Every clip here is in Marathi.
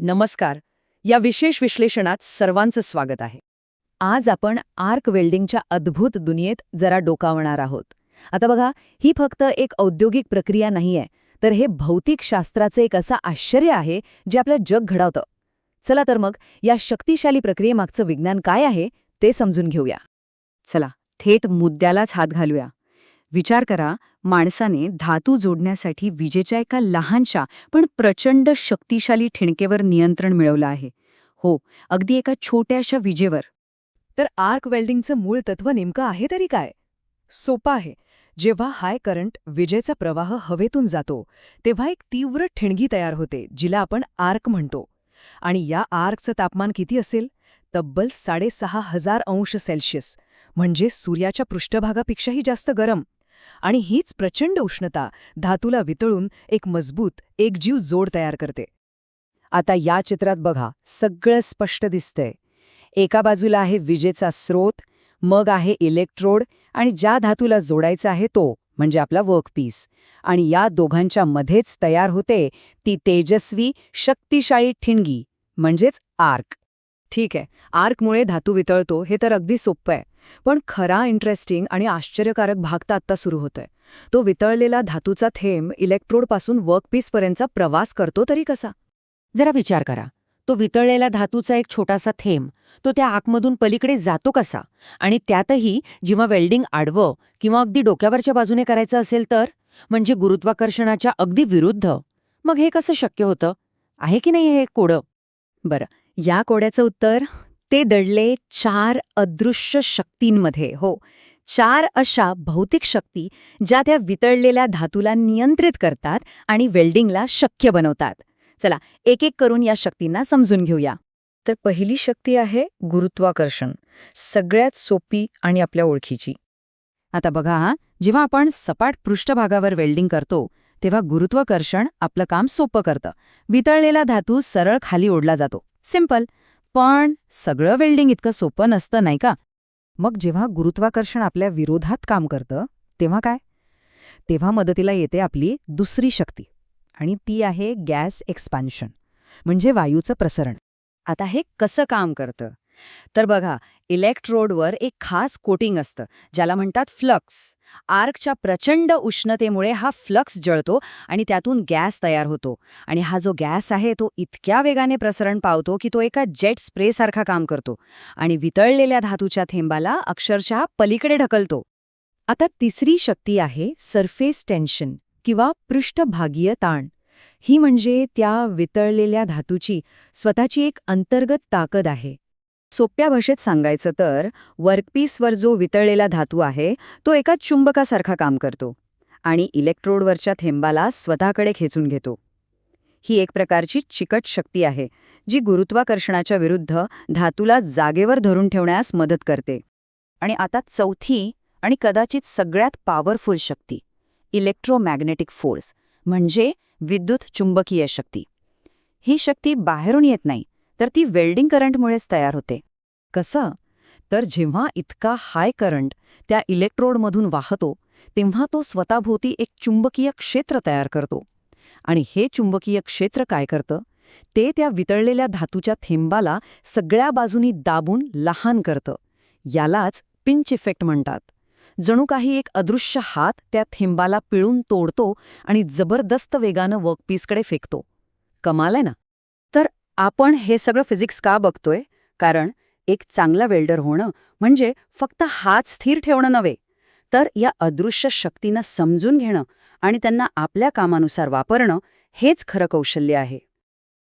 नमस्कार. या विशेष विश्लेषणात सर्वांचं स्वागत आहे. आज आपण आर्क वेल्डिंगच्या अद्भुत दुनियेत जरा डोकावणार आहोत. आता बघा, ही फक्त एक औद्योगिक प्रक्रिया नाहीये, तर हे भौतिक शास्त्राचं एक असं आश्चर्य आहे जे आपलं जग घडवतं. चला तर मग या शक्तिशाली प्रक्रियेमागचं विज्ञान काय आहे ते समजून घेऊया. चला, थेट मुद्द्यालाच हात घालूया. विचार करा, माणसाने धातू जोडण्यासाठी विजेच्या एका लहानशा पण प्रचंड शक्तिशाली ठिणकेवर नियंत्रण मिळवलं आहे. हो, अगदी एका छोट्याशा विजेवर. तर आर्क वेल्डिंगचं मूळ तत्व नेमकं आहे तरी काय? सोपं आहे. जेव्हा हाय करंट विजेचा प्रवाह हवेतून जातो तेव्हा एक तीव्र ठिणगी तयार होते, जिला आपण आर्क म्हणतो. आणि या आर्कचं तापमान किती असेल? तब्बल 6,500 अंश सेल्सिअस, म्हणजे सूर्याच्या पृष्ठभागापेक्षाही जास्त गरम. आणि हीच प्रचंड उष्णता धातूला वितळून एक मजबूत एकजीव जोड तयार करते. आता या चित्रात बघा, सगळं स्पष्ट दिसतंय. एका बाजूला आहे विजेचा स्रोत, मग आहे इलेक्ट्रोड, आणि ज्या धातूला जोडायचा आहे तो म्हणजे आपला वर्कपीस. आणि या दोघांच्या मध्येच तयार होते ती तेजस्वी शक्तिशाळी ठिणगी, म्हणजेच आर्क. ठीक आहे, आर्कमुळे धातू वितळतो हे तर अगदी सोपं आहे. पण खरा इंटरेस्टिंग आणि आश्चर्यकारक भाग तर आत्ता सुरू होतोय. तो वितळलेला धातूचा थेंब इलेक्ट्रोडपासून वर्कपीसपर्यंतचा प्रवास करतो तरी कसा? जरा विचार करा, तो वितळलेला धातूचा एक छोटासा थेंब तो त्या आकमधून पलीकडे जातो कसा? आणि त्यातही जेव्हा वेल्डिंग आडवं किंवा अगदी डोक्यावरच्या बाजूने करायचं असेल तर, म्हणजे गुरुत्वाकर्षणाच्या अगदी विरुद्ध. मग हे कसं शक्य होतं? आहे की नाही हे कोडं? बरं, या कोड्याचं उत्तर ते दडले 4 अदृश्य शक्तींमध्ये. हो, 4 अशा भौतिक शक्ती ज्या त्या वितळलेल्या धातूला नियंत्रित करतात आणि वेल्डिंगला शक्य बनवतात. चला, एक एक करून या शक्तींना समजून घेऊया. तर पहिली शक्ती आहे गुरुत्वाकर्षण, सगळ्यात सोपी आणि आपल्या ओळखीची. आता बघा हा, जेव्हा आपण सपाट पृष्ठभागावर वेल्डिंग करतो तेव्हा गुरुत्वाकर्षण आपलं काम सोपं करतं. वितळलेला धातू सरळ खाली ओढला जातो. सिंपल. पण सगळं वेल्डिंग इतकं सोपं नसतं, नाही का? मग जेव्हा गुरुत्वाकर्षण आपल्या विरोधात काम करतं तेव्हा काय? तेव्हा मदतीला येते आपली दुसरी शक्ती, आणि ती आहे गॅस एक्सपान्शन, म्हणजे वायूचं प्रसरण. आता हे कसं काम करतं? तर बघा, इलेक्ट्रोडवर एक खास कोटिंग असतं ज्याला म्हणतात फ्लक्स. आर्कच्या प्रचंड उष्णतेमुळे हा फ्लक्स जळतो आणि त्यातून गॅस तयार होतो. आणि हा जो गॅस आहे तो इतक्या वेगाने प्रसरण पावतो की तो एका जेट स्प्रेसारखा काम करतो आणि वितळलेल्या धातूच्या थेंबाला अक्षरशः पलीकडे ढकलतो. आता तिसरी शक्ती आहे सरफेस टेन्शन किंवा पृष्ठभागीय ताण. ही म्हणजे त्या वितळलेल्या धातूची स्वतःची एक अंतर्गत ताकद आहे. सोप्या भाषेत सांगायचं तर, वर्कपीसवर जो वितळलेला धातू आहे तो एका चुंबकासारखा काम करतो आणि इलेक्ट्रोडवरच्या थेंबाला स्वतःकडे खेचून घेतो. ही एक प्रकारची चिकट शक्ती आहे जी गुरुत्वाकर्षणाच्या विरुद्ध धातूला जागेवर धरून ठेवण्यास मदत करते. आणि आता चौथी आणि कदाचित सगळ्यात पॉवरफुल शक्ती, इलेक्ट्रोमॅग्नेटिक फोर्स, म्हणजे विद्युत चुंबकीय शक्ती. ही शक्ती बाहेरून येत नाही, तर ती वेल्डिंग करंटमुळेच तयार होते. कसं? तर जेव्हा इतका हाय करंट त्या इलेक्ट्रोडमधून वाहतो तेव्हा तो स्वतःभोवती एक चुंबकीय क्षेत्र तयार करतो. आणि हे चुंबकीय क्षेत्र काय करतं? ते त्या वितळलेल्या धातूच्या थेंबाला सगळ्या बाजूनी दाबून लहान करतं. यालाच पिंच इफेक्ट म्हणतात. जणू काही एक अदृश्य हात त्या थेंबाला पिळून तोडतो आणि जबरदस्त वेगानं वर्कपीसकडे फेकतो. कमाल आहे ना? तर आपण हे सगळं फिजिक्स का बघतोय? कारण एक चांगला वेल्डर होणं म्हणजे फक्त हात स्थिर ठेवणं नव्हे, तर या अदृश्य शक्तींना समजून घेणं आणि त्यांना आपल्या कामानुसार वापरणं हेच खरं कौशल्य आहे.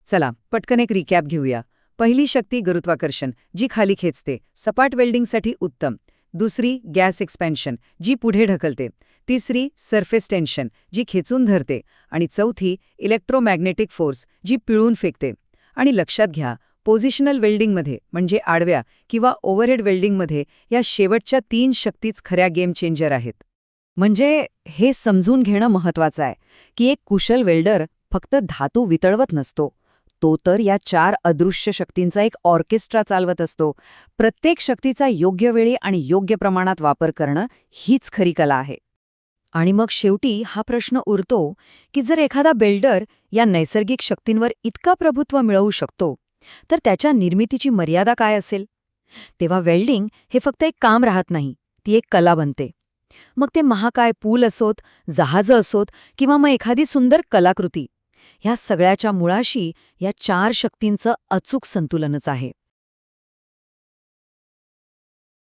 चला, पटकन एक रिकॅप घेऊया. पहिली शक्ती गुरुत्वाकर्षण, जी खाली खेचते, सपाट वेल्डिंगसाठी उत्तम. दुसरी गॅस एक्सपॅन्शन, जी पुढे ढकलते. तिसरी सरफेस टेन्शन, जी खेचून धरते. आणि चौथी इलेक्ट्रोमॅग्नेटिक फोर्स, जी पिळून फेकते. आणि लक्षात घ्या, पोझिशनल वेल्डिंगमध्ये म्हणजे आडव्या किंवा ओव्हरहेड वेल्डिंगमध्ये या शेवटच्या 3 शक्तीच खऱ्या गेम चेंजर आहेत. म्हणजे हे समजून घेणं महत्वाचं आहे की एक कुशल वेल्डर फक्त धातू वितळवत नसतो, तो तर या 4 अदृश्य शक्तींचा एक ऑर्केस्ट्रा चालवत असतो. प्रत्येक शक्तीचा योग्य वेळी आणि योग्य प्रमाणात वापर करणं हीच खरी कला आहे. आणि मग शेवटी हा प्रश्न उरतो की जर एखादा बिल्डर या नैसर्गिक शक्तींवर इतका प्रभुत्व मिळवू शकतो तर त्याच्या निर्मितीची मर्यादा काय असेल? तेव्हा वेल्डिंग हे फक्त एक काम राहत नाही, ती एक कला बनते. मग ते महाकाय पूल असोत, जहाजं असोत किंवा मग एखादी सुंदर कलाकृती, ह्या सगळ्याच्या मुळाशी या 4 शक्तींचं अचूक संतुलनच आहे.